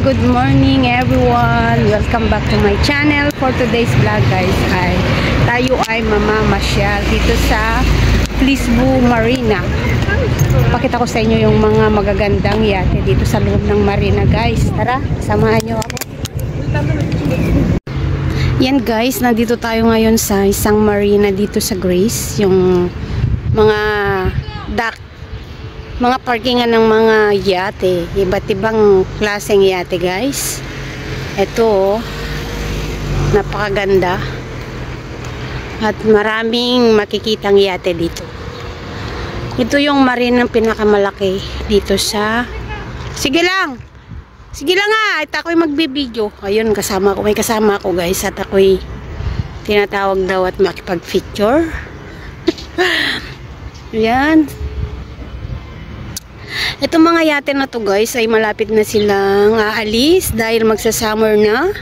Good morning everyone! Welcome back to my channel. For today's vlog guys ay tayo ay mamamasyal dito sa Lisbu Marina. Pakita ko sa inyo yung mga magagandang yate dito sa loob ng marina guys. Tara, samahan nyo ako. Yan guys, nandito tayo ngayon sa isang marina dito sa Grace. Yung mga dock, mga parkingan ng mga yate, iba't ibang klaseng yate guys. Ito napakaganda at maraming makikitang yate dito. Ito yung marina ng pinakamalaki dito sa sige lang nga at ako'y magbibideo. Ayun, kasama ko, may kasama ako guys at ako'y tinatawag daw at makipag-picture. Yan. Itong mga yate na to guys ay malapit na silang aalis dahil magsa-summer na.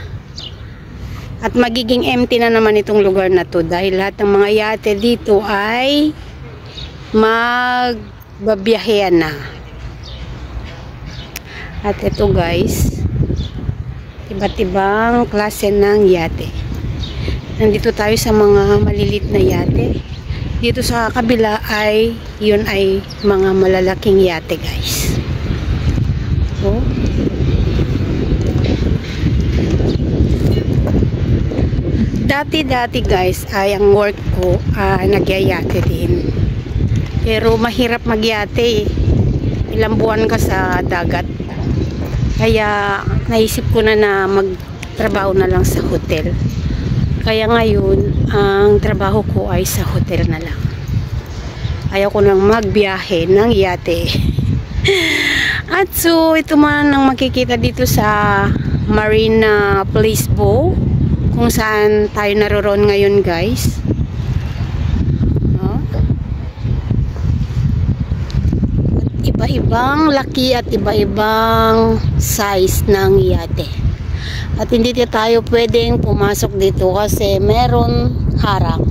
At magiging empty na naman itong lugar na to dahil lahat ng mga yate dito ay magbabiyahean na. At ito guys, iba't ibang klase ng yate. Nandito tayo sa mga malilit na yate. Dito sa kabila ay yun ay mga malalaking yate guys. So, dati guys ay ang work ko nagyayate din. Pero mahirap magyate ilang buwan ka sa dagat. Kaya naisip ko na magtrabaho na lang sa hotel. Kaya ngayon, ang trabaho ko ay sa hotel na lang. Ayaw ko nang magbiyahe ng yate. At so, ito man ang makikita dito sa Marina Lisbu, kung saan tayo naroon ngayon guys. Iba-ibang laki at iba-ibang size ng yate. At hindi tayo pwedeng pumasok dito kasi meron harang.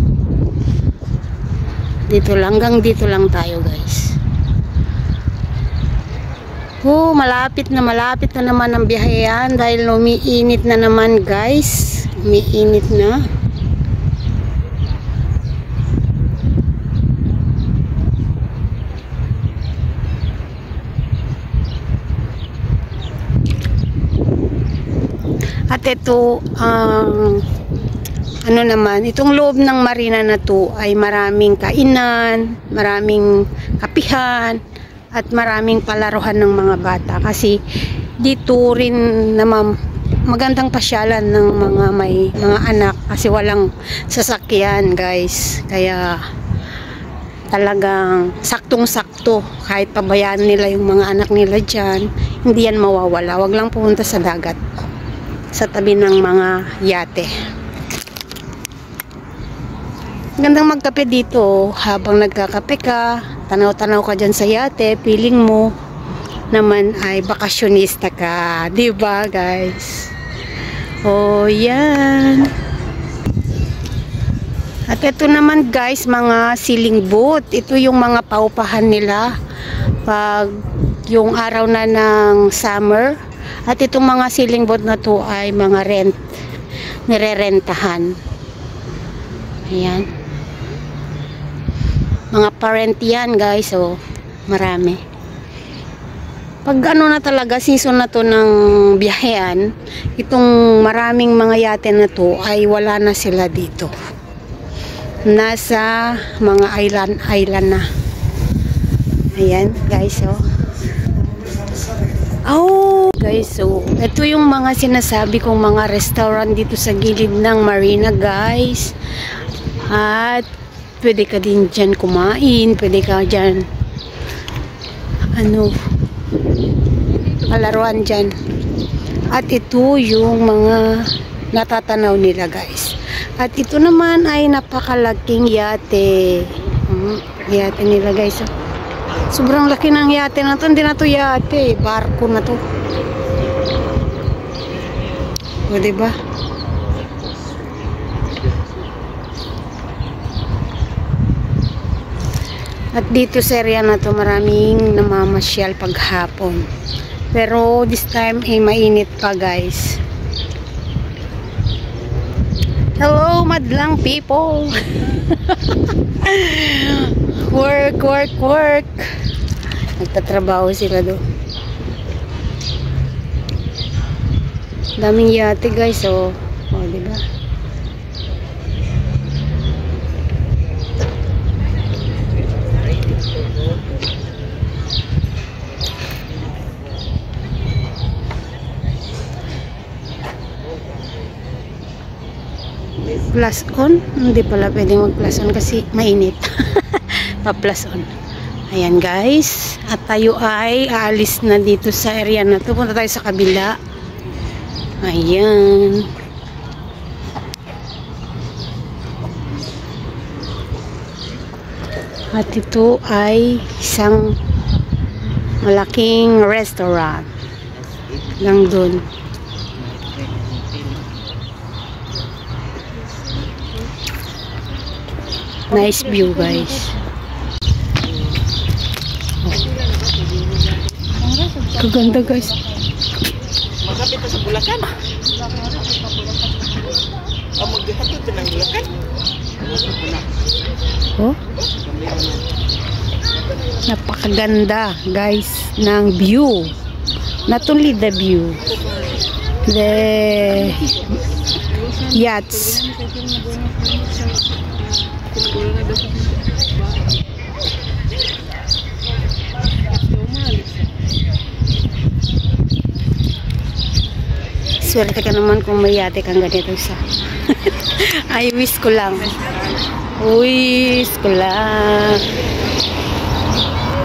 Dito lang, hanggang dito lang tayo guys. Malapit na naman ang biyahean dahil umiinit na naman guys. Umiinit na. At ito ano naman, itong loob ng marina na to ay maraming kainan, maraming kapihan at maraming palaruhan ng mga bata kasi dito rin naman magandang pasyalan ng mga may mga anak kasi walang sasakyan guys. Kaya talagang saktong-sakto, kahit pabayaan nila yung mga anak nila dyan, hindi yan mawawala. Wag lang pumunta sa dagat, sa tabi ng mga yate. Gandang magkape dito habang nagkakape ka, tanaw-tanaw ka dyan sa yate, feeling mo naman ay bakasyonista ka, di ba guys? Yan. At ito naman guys, mga ceiling boat. Ito yung mga paupahan nila pag yung araw na ng summer. At itong mga ceiling boat na to ay mga nirerentahan. Ayan. Mga parent yan guys. Marami. Pag ano na talaga, season na to ng biyahean, itong maraming mga yate na to ay wala na sila dito. Nasa mga island na. Ayan guys. Guys, ito yung mga sinasabi kong mga restaurant dito sa gilid ng marina guys. At pwede ka din dyan kumain, pwede ka dyan palaruan dyan. At ito yung mga natatanaw nila guys. At ito naman ay napakalaking yate. Yate nila guys. Sobrang laki ng yate na to. Hindi na to yate, barko na to. O diba? At dito sa area na to maraming namamasyal paghapon. Pero this time ay mainit pa guys. Hello madlang people. Work, work, work. Nagtatrabaho sila do. Daming yate guys, oh. Oh, diba? Plus on? Hindi pala pwedeng mag plus on kasi mainit. Pa plus on. Ayan guys. At tayo ay aalis na dito sa area na to. Punta tayo sa kabila. Ayan. At ito ay isang malaking restaurant. Lang dun. Nice view guys. Kaganda guys. Magkapit na sa Bulacan. Maghatod ka ng Bulacan. Oh? Napakaganda guys ng view. Not only the view, the yachts. Swerte ka naman kung may yate kang ganito sa. Ay, wish ko lang. Wish ko lang.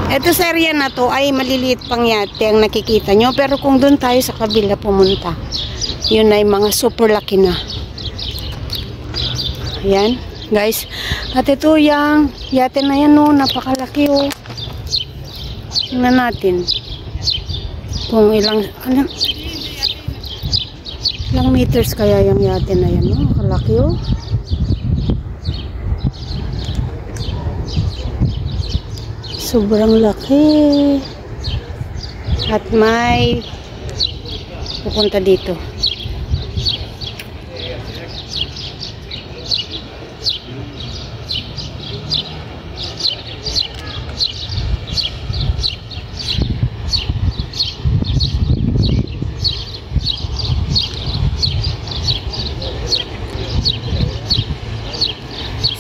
Ito sa area na to ay maliliit pang yate ang nakikita nyo. Pero kung doon tayo sa kabila pumunta, yun ay mga super laki na. Ayan, guys. At ito yung yate na yan, no, napakalaki, oh. Tingnan natin. Kung ilang meters kaya yung yate na yan, no? Kalaki, oh. Sobrang laki. At may pupunta dito.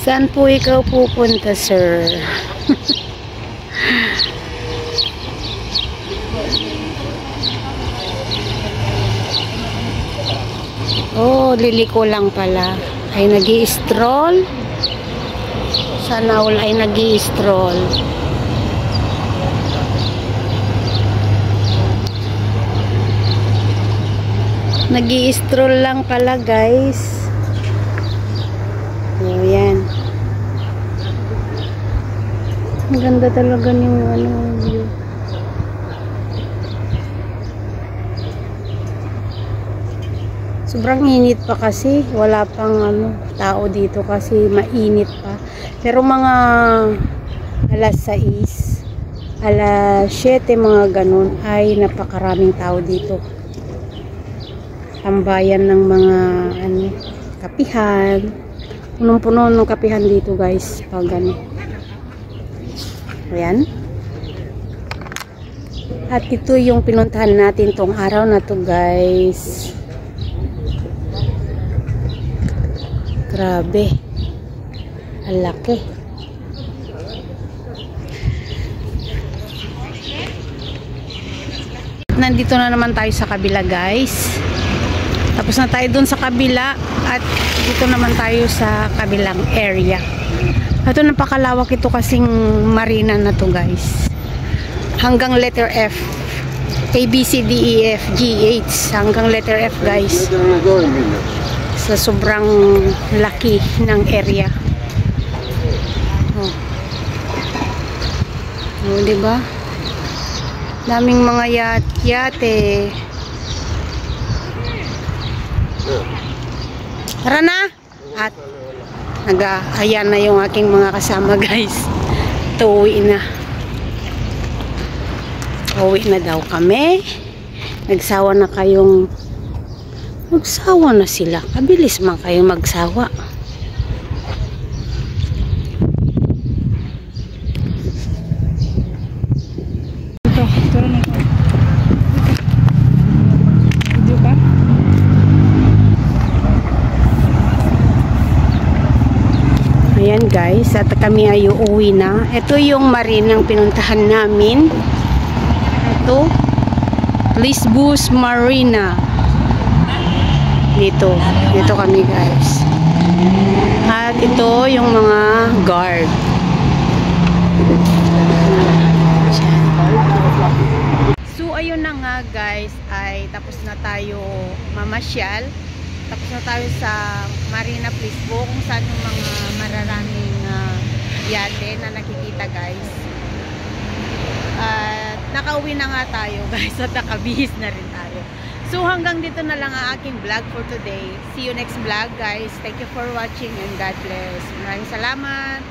Saan po ikaw pupunta, sir? Oh, liliko lang pala. Ay nag-i-stroll. Sana all ay nag-i-stroll. Nag-i-stroll lang pala, guys. Oh, yan. Ang ganda talaga yung view. Sobrang init pa kasi. Wala pang tao dito kasi mainit pa. Pero mga alas 6, alas 7, mga ganun ay napakaraming tao dito. Tambayan ng mga kapihan. Punong-puno ng kapihan dito, guys. Pag ayan. At ito yung pinuntahan natin tong araw na to, guys. Grabe. Ang laki. Nandito na naman tayo sa kabila, guys. Tapos na tayo dun sa kabila. At dito naman tayo sa kabilang area. Ito napakalawak ito kasing marina na to, guys. Hanggang letter F. A, B, C, D, E, F, G, H. Hanggang letter F, guys. sa sobrang laki ng area. Oh. Oh, di ba? Daming mga yate. Tara na! At ayan na yung aking mga kasama, guys. Uwi na. Uwi na daw kami. Magsawa na sila. Kabilis man kayo magsawa. Ayan guys, at kami ay uuwi na. Ito yung marinang pinuntahan namin. Ito, Lisbus Marina. Dito kami guys. At ito yung mga guard. So ayun na nga guys, ay tapos na tayo mamasyal. Tapos na tayo sa Marina Lisbo, kung saan yung mga mararaming yate na nakikita guys. At nakauwi na nga tayo guys, at nakabihis na rin tayo. So hanggang dito na lang ang aking vlog for today. See you next vlog guys. Thank you for watching and God bless. Maraming salamat.